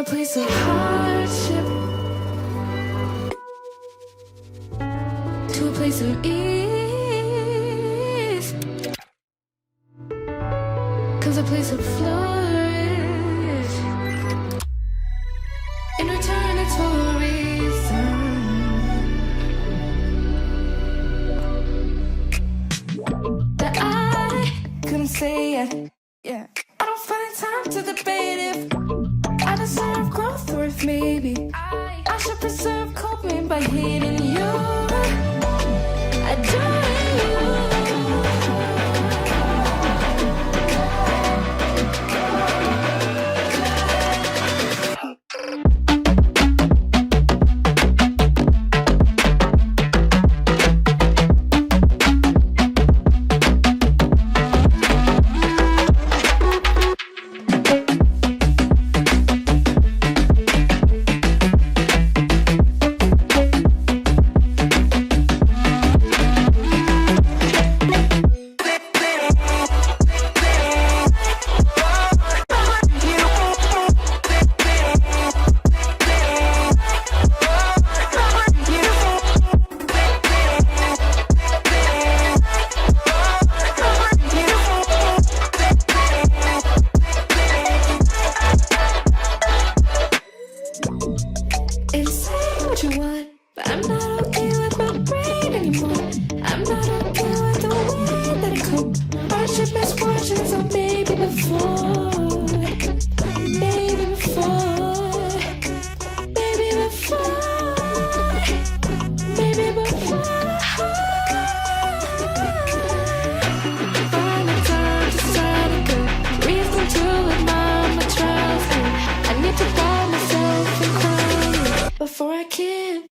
a place of hardship to a place of ease. Comes a place of flourish. In return, it's for a reason. That I couldn't say it. Yeah. I don't find time to debate if I deserve growth or if maybe I should preserve coping by hating you. Adoring you. What you want, but I'm not okay with my brain anymore. I'm not okay with the way that it cope. Hardship, misfortune, so maybe before, maybe before, maybe before, maybe before. Find the time to start a good reason to admire my trials. I need to find myself in crime before I can